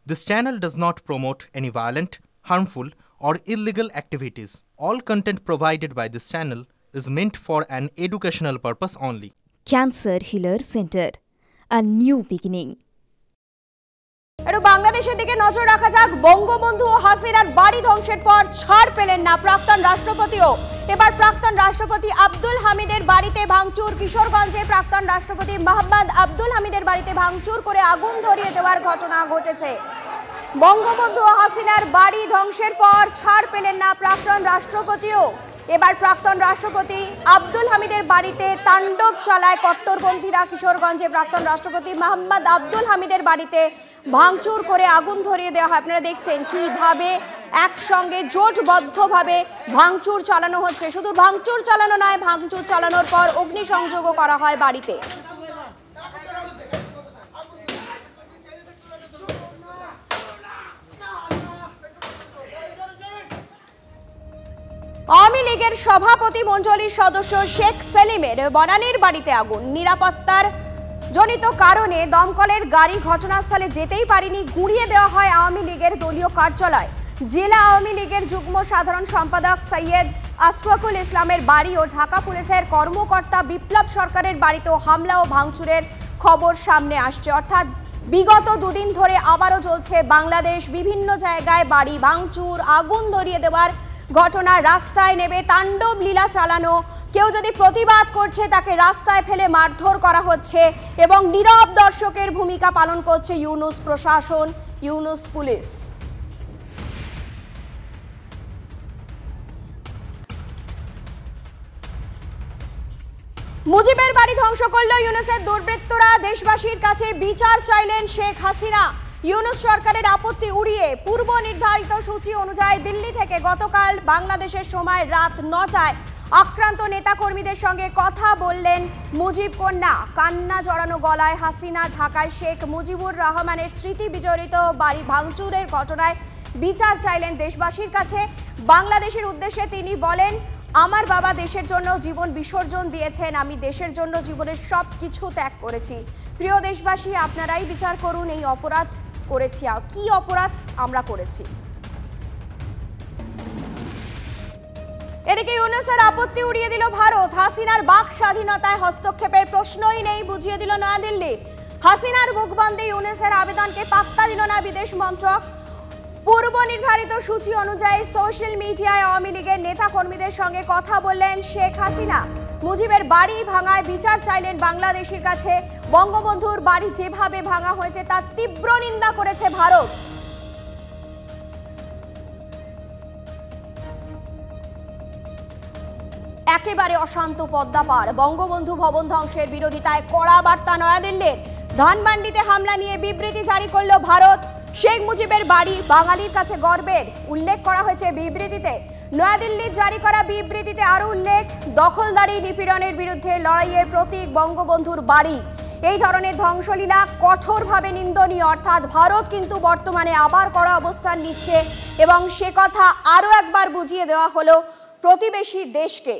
This channel does not promote any violent, harmful, or illegal activities. All content provided by this channel is meant for an educational purpose only. Cancer Healer Center, a new beginning. আর বাংলাদেশের দিকে নজর রাখা যাক। বঙ্গবন্ধু হাসিনার বাড়ি ধ্বংসের পর ছাড় পেলেন না প্রাক্তন রাষ্ট্রপতিও। এবার প্রাক্তন রাষ্ট্রপতি আব্দুল হামিদের বাড়িতে ভাঙচুর। কিশোরগঞ্জে প্রাক্তন রাষ্ট্রপতি মোহাম্মদ আব্দুল হামিদের বাড়িতে ভাঙচুর করে আগুন ধরিয়ে দেওয়ার ঘটনা ঘটেছে। বঙ্গবন্ধু হাসিনার বাড়ি ধ্বংসের পর ছাড় পেলেন না প্রাক্তন রাষ্ট্রপতিও। এবার প্রাক্তন রাষ্ট্রপতি আব্দুল হামিদের বাড়িতে তাণ্ডব চালায় কট্টরপন্থীরা। কিশোরগঞ্জে প্রাক্তন রাষ্ট্রপতি মোহাম্মদ আব্দুল হামিদের বাড়িতে ভাঙচুর করে আগুন ধরিয়ে দেওয়া হয়। আপনারা দেখছেন কিভাবে একসঙ্গে জোটবদ্ধভাবে ভাঙচুর চালানো হচ্ছে। শুধু ভাঙচুর চালানো নয়, ভাঙচুর চালানোর পর অগ্নিসংযোগও করা হয় বাড়িতে। আওয়ামী লীগের সভাপতি মণ্ডলীর সদস্য শেখ সেলিমের বনানীর বাড়িতে আগুন। নিরাপত্তার জনিত কারণে দমকলের গাড়ি ঘটনাস্থলে যেতেই পারেনি, গুঁড়িয়ে দেওয়া হয় আওয়ামী লীগের দলীয় কার্যালয়। জেলা আওয়ামী লীগের যুগ্ম সাধারণ সম্পাদক সৈয়দ আশফাকুল ইসলামের বাড়ি ও ঢাকা পুলিশের কর্মকর্তা বিপ্লব সরকারের বাড়িতেও হামলা ও ভাঙচুরের খবর সামনে আসছে। অর্থাৎ বিগত দুদিন ধরে আবারও চলছে বাংলাদেশ বিভিন্ন জায়গায় বাড়ি ভাঙচুর, আগুন ধরিয়ে দেওয়ার ঘটনা। রাস্তায় নেমে তাণ্ডব লীলা চালানো, কেউ যদি প্রতিবাদ করছে তাকে রাস্তায় ফেলে মারধর করা হচ্ছে এবং নীরব দর্শকের ভূমিকা পালন করছে ইউনূস প্রশাসন, ইউনূস পুলিশ। মুজিবের বাড়ি ধ্বংস করল ইউনূসের দুর্বৃত্তরা। দেশবাসীর কাছে বিচার চাইলেন শেখ হাসিনা। ইউনূস সরকারের আপত্তি উড়িয়ে পূর্ব নির্ধারিত সূচি অনুযায়ী দিল্লি থেকে গতকাল বাংলাদেশের সময় রাত ৯টায় আক্রান্ত নেতাকর্মীদের সঙ্গে কথা বললেন মুজিব কন্যা। কান্না জড়ানো গলায় হাসিনা ঢাকায় শেখ মুজিবুর রহমানের স্মৃতি বিজড়িত বাড়ি ভাঙচুরের ঘটনায় বিচার চাইলেন দেশবাসীর কাছে। বাংলাদেশের উদ্দেশ্যে তিনি বলেন, আমার বাবা দেশের জন্য জীবন বিসর্জন দিয়েছেন, আমি দেশের জন্য জীবনের সব কিছু ত্যাগ করেছি। প্রিয় দেশবাসী, আপনারাই বিচার করুন এই অপরাধ করেছি, কি অপরাধ আমরা করেছি। এদিকে ইউনূসের আপত্তি উড়িয়ে দিল ভারত। হাসিনার বাক স্বাধীনতায় হস্তক্ষেপের প্রশ্নই নেই, বুঝিয়ে দিল নয়াদিল্লি। হাসিনার মুখবন্ধে ইউনূসের আবেদনকে পাত্তা দিল না বিদেশ মন্ত্রক। পূর্ব নির্ধারিত সূচি অনুযায়ী সোশ্যাল মিডিয়ায় আওয়ামী লীগের নেতা কর্মীদের সঙ্গে কথা বললেন শেখ হাসিনা। মুজিবের বাড়ি ভাঙায় বিচার চাইলেন বাংলাদেশের কাছে। বঙ্গবন্ধুর বাড়ি যেভাবে ভাঙা হয়েছে তার তীব্র নিন্দা করেছে ভারত। একেবারে অশান্ত পদ্মা পার। বঙ্গবন্ধু ভবন ধ্বংসের বিরোধিতায় কড়া বার্তা নয়াদিল্লির। ধানমন্ডিতে হামলা নিয়ে বিবৃতি জারি করল ভারত। শেখ মুজিবের বাড়ি বাঙালির কাছে গর্বের উল্লেখ করা হয়েছে বিবৃতিতে। নয়াদিল্লির জারি করা বিবৃতিতে আরও উল্লেখ, দখলদারি নিপীড়নের বিরুদ্ধে লড়াইয়ের প্রতীক বঙ্গবন্ধুর বাড়ি। এই ধরনের ধ্বংসলীলা কঠোরভাবে নিন্দনীয়। অর্থাৎ ভারত কিন্তু বর্তমানে আবার কড়া অবস্থান নিচ্ছে এবং সে কথা আরও একবার বুঝিয়ে দেওয়া হলো প্রতিবেশী দেশকে।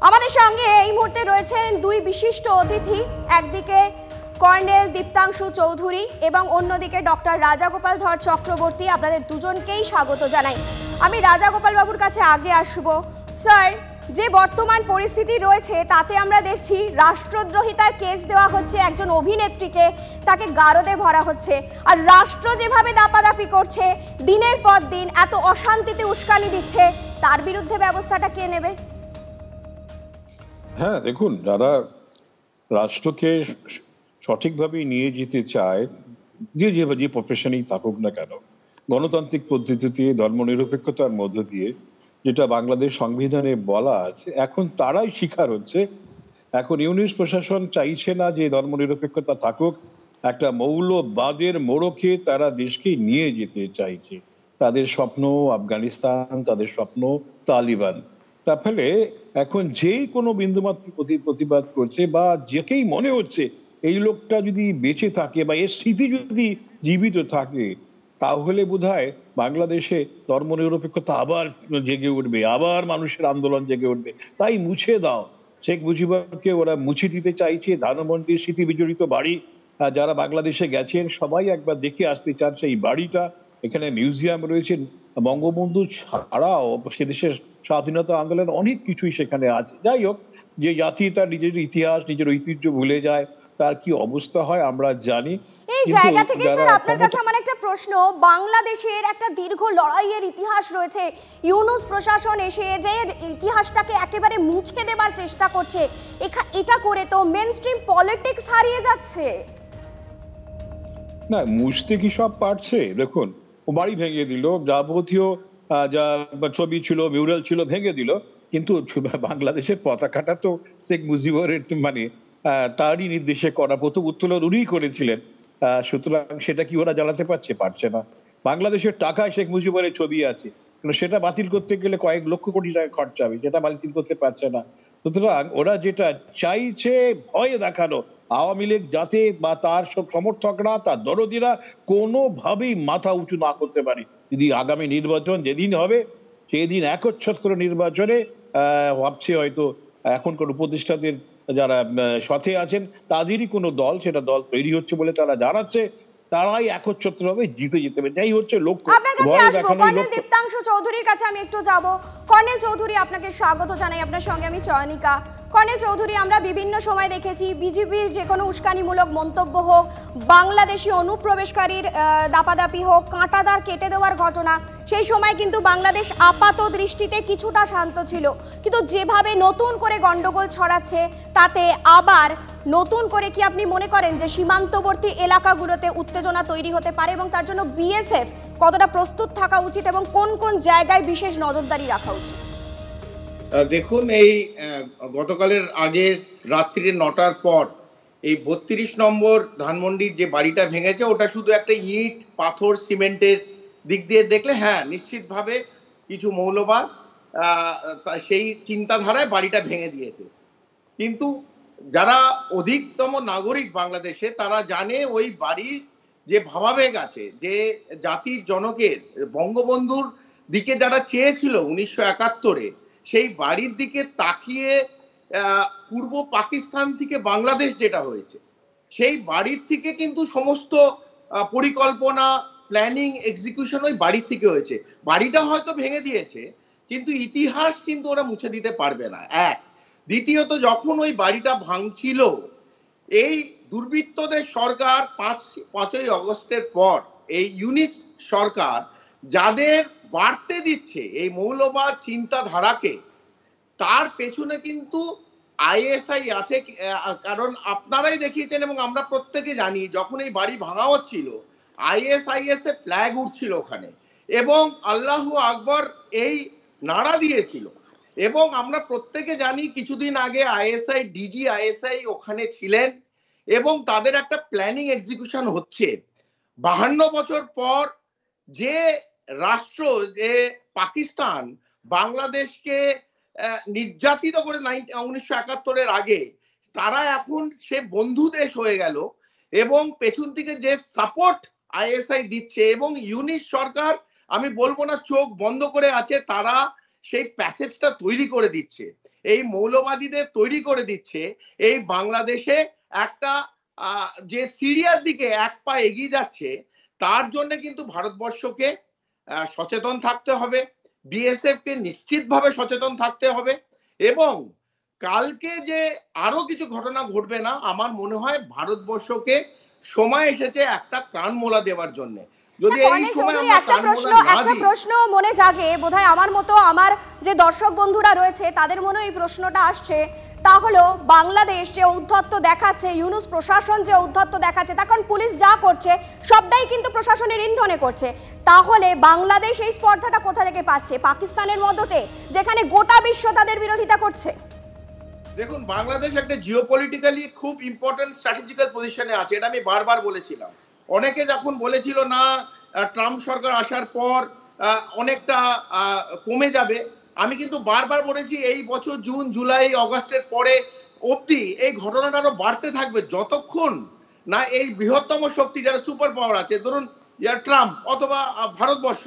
আমাদের সঙ্গে এই মুহূর্তে রয়েছেন দুই বিশিষ্ট অতিথি, একদিকে কর্নেল দীপ্তাংশু চৌধুরী এবং অন্যদিকে ডক্টর রাজাগোপাল ধর চক্রবর্তী। আপনাদের দুজনকেই স্বাগত জানাই। আমি রাজাগোপাল বাবুর কাছে আগে আসব। স্যার, যে বর্তমান পরিস্থিতি রয়েছে তাতে আমরা দেখছি রাষ্ট্রদ্রোহিতার কেস দেওয়া হচ্ছে একজন অভিনেত্রীকে, তাকে গারদে ভরা হচ্ছে। আর রাষ্ট্র যেভাবে দাপাদাপি করছে, দিনের পর দিন এত অশান্তিতে উস্কানি দিচ্ছে, তার বিরুদ্ধে ব্যবস্থাটা কে নেবে? হ্যাঁ, দেখুন, যারা রাষ্ট্রকে সঠিকভাবে নিয়ে যেতে চায়, যে প্রফেশনেই থাকুক না কেন, গণতান্ত্রিক পদ্ধতিতে ধর্মনিরপেক্ষতার মধ্য দিয়ে, যেটা বাংলাদেশ সংবিধানে বলা আছে, এখন তারাই শিকার হচ্ছে। এখন ইউনূস প্রশাসন চাইছে না যে ধর্মনিরপেক্ষতা থাকুক, একটা মৌলবাদের মোড়কে তারা দেশকে নিয়ে যেতে চাইছে। তাদের স্বপ্ন আফগানিস্তান, তাদের স্বপ্ন তালিবান। তার ফলে এখন যেই কোনো বিন্দুমাত্র প্রতিবাদ করছে বা যেকেই মনে হচ্ছে এই লোকটা যদি বেঁচে থাকে বা এর স্মৃতি যদি জীবিত থাকে, তাহলে বোধহয় বাংলাদেশে ধর্মনিরপেক্ষতা আবার জেগে উঠবে, আবার মানুষের আন্দোলন জেগে উঠবে। তাই মুছে দাও, শেখ মুজিবকে ওরা মুছে দিতে চাইছে। ধানমন্ডির স্মৃতি বিজড়িত বাড়ি যারা বাংলাদেশে গেছেন সবাই একবার দেখে আসতে চান সেই বাড়িটা। এখানে মিউজিয়াম রয়েছে, বঙ্গবন্ধু ছাড়াও সে দেশের স্বাধীনতা আন্দোলন অনেক কিছুই সেখানে আছে। যাই হোক, যে জাতি তার নিজের ইতিহাস নিজের ঐতিহ্য ভুলে যায় তার কি অবস্থা হয় আমরা জানি। এই জায়গা থেকে স্যার আপনার কাছে আমার একটা প্রশ্ন, বাংলাদেশের একটা দীর্ঘ লড়াইয়ের ইতিহাস রয়েছে, ইউনূস প্রশাসন এসে যে ইতিহাসটাকে একেবারে মুছে দেবার চেষ্টা করছে, এটা করে তো মেইনস্ট্রিম পলিটিক্স হারিয়ে যাচ্ছে। না, মুছতে কি সব পারছে? দেখুন, ও বাড়ি ভেঙে দিল, যাবতীয় যা ছবি ছিল মিউরাল ছিল ভেঙে দিল, কিন্তু বাংলাদেশের পতাকাটা তো শেখ মুজিবের মানে তারই নির্দেশে করা, প্রথম উত্তোলন উনিই করেছিলেন। সুতরাং সেটা কি ওরা জ্বালাতে পারছে? পারছে না। বাংলাদেশের টাকায় শেখ মুজিবের ছবি আছে, সেটা বাতিল করতে গেলে কয়েক লক্ষ কোটি টাকা খরচা হবে, যেটা বাতিল করতে পারছে না। সুতরাং ওরা যেটা চাইছে ভয় দেখানো, আওয়ামী লীগ যাতে বা তার সব সমর্থকরা তার দরদিরা কোনোভাবেই মাথা উঁচু না করতে পারে। যদি আগামী নির্বাচন যেদিন হবে সেদিন একচ্ছত্র নির্বাচনে ভাবছে হয়তো এখনকার উপদেষ্টাদের যারা সাথে আছেন তাদেরই কোনো দল, সেটা দল তৈরি হচ্ছে বলে তারা জানাচ্ছে, তারাই একচ্ছত্র হবে, জিতে যেতে হবে। যাই হচ্ছে লক্ষ্য। আপনার কাছে আসবো, কর্নেল দীপ্তাংশু চৌধুরীর কাছে আমি একটু যাব। কর্নেল চৌধুরী, আপনাকে স্বাগত জানাই। আপনার সঙ্গে আমি চয়নিকা। কর্নেল চৌধুরী, আমরা বিভিন্ন সময় দেখেছি বিজেপির যে কোনো উস্কানিমূলক মন্তব্য হোক, বাংলাদেশি অনুপ্রবেশকারীর দাপাদাপি হোক, কাঁটাদার কেটে দেওয়ার ঘটনা, সেই সময় কিন্তু বাংলাদেশ আপাত দৃষ্টিতে কিছুটা শান্ত ছিল, কিন্তু যেভাবে নতুন করে গন্ডগোল ছড়াচ্ছে তাতে আবার নতুন করে কি আপনি মনে করেন যে সীমান্তবর্তী এলাকাগুলোতে উত্তেজনা তৈরি হতে পারে এবং তার জন্য বিএসএফ কতটা প্রস্তুত থাকা উচিত এবং কোন কোন জায়গায় বিশেষ নজরদারি রাখা উচিত? দেখুন, এই গতকালের আগের রাত্রির 9টার পর এই 32 নম্বর ধানমন্ডির যে বাড়িটা ভেঙেছে ওটা শুধু একটা ইট পাথর সিমেন্টের দিক দিয়ে দেখলে হ্যাঁ নিশ্চিতভাবে কিছু মৌলবাদ সেই চিন্তাধারায় বাড়িটা ভেঙে দিয়েছে। কিন্তু যারা অধিকতম নাগরিক বাংলাদেশে তারা জানে ওই বাড়ির যে ভাবাবেগ আছে, যে জাতির জনকের বঙ্গবন্ধুর দিকে যারা চেয়েছিল 1971-এ, সেই বাড়ির দিকে তাকিয়ে পূর্ব পাকিস্তান থেকে বাংলাদেশ যেটা হয়েছে সেই বাড়ির থেকে কিন্তু সমস্ত পরিকল্পনা প্ল্যানিং এক্সিকিউশন ওই বাড়ির থেকে হয়েছে। বাড়িটা হয়তো ভেঙে দিয়েছে কিন্তু ইতিহাস কিন্তু ওরা মুছে দিতে পারবে না, এক। দ্বিতীয়ত, যখন ওই বাড়িটা ভাঙছিল এই দুর্বৃত্তদের সরকার 5ই আগস্টের পর এই ইউনিস সরকার যাদের বাড়তে দিচ্ছে এই মৌলবাদ চিন্তাধারাকে, তার পেছনে কিন্তু আইএসআই আছে। কারণ আপনারাই দেখিয়েছেন এবং আমরা প্রত্যেকে জানি যখন এই বাড়ি ভাঙা হচ্ছিল আইএসআইএস এর ফ্ল্যাগ উঠছিল ওখানে এবং আল্লাহু আকবর এই নারা দিয়েছিল। এবং আমরা প্রত্যেকে জানি কিছুদিন আগে আইএসআই ডিজি আইএসআই ওখানে ছিলেন এবং তাদের একটা প্ল্যানিং এক্সিকিউশন হচ্ছে। 52 বছর পর যে রাষ্ট্র, যে পাকিস্তান বাংলাদেশকে নির্যাতিত করে 1971-এর আগে, তারা এখন সে বন্ধু দেশ হয়ে গেল এবং পেছন থেকে যে সাপোর্ট আইএসআই দিচ্ছে এবং ইউনিস সরকার, আমি বলবো না চোখ বন্ধ করে আছে, তারা সেই প্যাসেজটা তৈরি করে দিচ্ছে, এই মৌলবাদীদের তৈরি করে দিচ্ছে। এই বাংলাদেশে একটা যে সিরিয়ার দিকে এক পা এগিয়ে যাচ্ছে, তার জন্য কিন্তু ভারতবর্ষকে সচেতন থাকতে হবে, বিএসএফ কে নিশ্চিতভাবে সচেতন থাকতে হবে এবং কালকে যে আরো কিছু ঘটনা ঘটবে না, আমার মনে হয় ভারতবর্ষকে সময় এসেছে একটা কান মোলা দেওয়ার জন্য। যদি এই সময় আমরা একটা প্রশ্ন মনে জাগে, বোধহয় আমার মতো আমার যে দর্শক বন্ধুরা রয়েছে তাদের মনে এই প্রশ্নটা আসছে, তা হলো বাংলাদেশ যে ঔদ্ধত্য দেখাচ্ছে, ইউনূস প্রশাসন যে ঔদ্ধত্য দেখাচ্ছে, তখন পুলিশ যা করছে সবটাই কিন্তু প্রশাসনের ইন্ধনে করছে, তাহলে বাংলাদেশ এই স্পর্ধাটা কোথা থেকে পাচ্ছে? পাকিস্তানের মদতে, যেখানে গোটা বিশ্ব তাদের বিরোধিতা করছে। দেখুন, বাংলাদেশ একটা জিওপলিটিক্যালি খুব ইম্পর্টেন্ট স্ট্র্যাটেজিক্যাল পজিশনে আছে, এটা আমি বারবার বলেছিলাম। অনেকে যখন বলেছিল না ট্রাম্প সরকার আসার পর অনেকটা কমে যাবে, আমি কিন্তু বারবার বলেছি এই বছর জুন জুলাই আগস্টের পরে অবধি এই ঘটনাটা আরো বাড়তে থাকবে, যতক্ষণ না এই বৃহত্তম শক্তি যারা সুপার পাওয়ার আছে, ধরুন ট্রাম্প অথবা ভারতবর্ষ,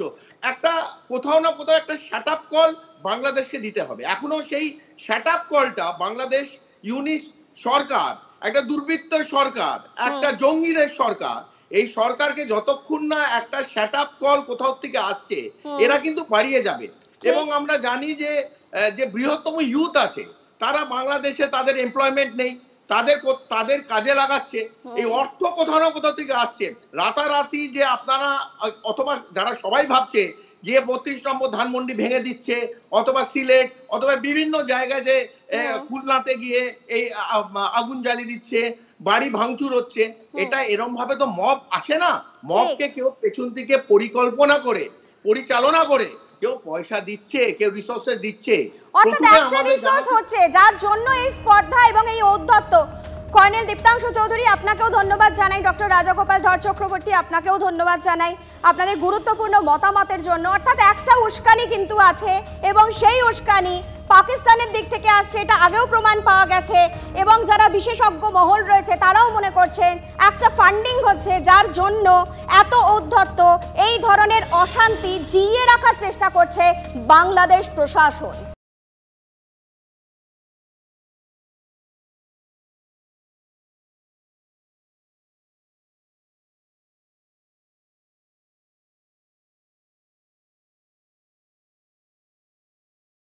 একটা কোথাও না কোথাও একটা শাট আপ কল বাংলাদেশকে দিতে হবে। এখনো সেই সেটআপ কলটা বাংলাদেশ ইউনিট সরকার, একটা দুর্বৃত্ত সরকার, একটা জঙ্গিদের সরকার, এই সরকারকে যতক্ষণ না একটা সেটআপ কল কোথাও থেকে আসছে এরা কিন্তু বাড়িয়ে যাবে। এবং আমরা জানি যে যে বৃহত্তম ইউথ আছে তারা বাংলাদেশে তাদের এমপ্লয়মেন্ট নেই, তাদের কাজে লাগাচ্ছে। এই অর্থ কোথাও না কোথাও থেকে আসছে। রাতারাতি যে আপনারা অথবা যারা সবাই ভাবছে যে 32 নম্বর ধানমন্ডি ভেঙে দিচ্ছে, অথবা সিলেট অথবা বিভিন্ন জায়গায় যে খুলনাতে গিয়ে এই আগুন জ্বালিয়ে দিচ্ছে, বাড়ি ভাঙচুর হচ্ছে, এটা এরকম ভাবে তো মব আসে না। মবকে কেউ পেছন থেকে পরিকল্পনা করে পরিচালনা করে কেউ পয়সা দিচ্ছে, কেউ রিসোর্সেস দিচ্ছে, অর্থাৎ একটা রিসোর্স হচ্ছে যার জন্য এই স্পর্ধা এবং এই ঔদ্ধত্য। কর্নেল দীপ্তাংশু চৌধুরী, আপনাকেও ধন্যবাদ জানাই। ডক্টর রাজাগোপাল ধর চক্রবর্তী, আপনাকেও ধন্যবাদ জানাই আপনাদের গুরুত্বপূর্ণ মতামতের জন্য। অর্থাৎ একটা উস্কানি কিন্তু আছে এবং সেই উস্কানি পাকিস্তানের দিক থেকে আসছে, এটা আগেও প্রমাণ পাওয়া গেছে। এবং যারা বিশেষজ্ঞ মহল রয়েছে তারাও মনে করছেন একটা ফান্ডিং হচ্ছে যার জন্য এত ঔদ্ধত্য, এই ধরনের অশান্তি জিইয়ে রাখার চেষ্টা করছে বাংলাদেশ প্রশাসন।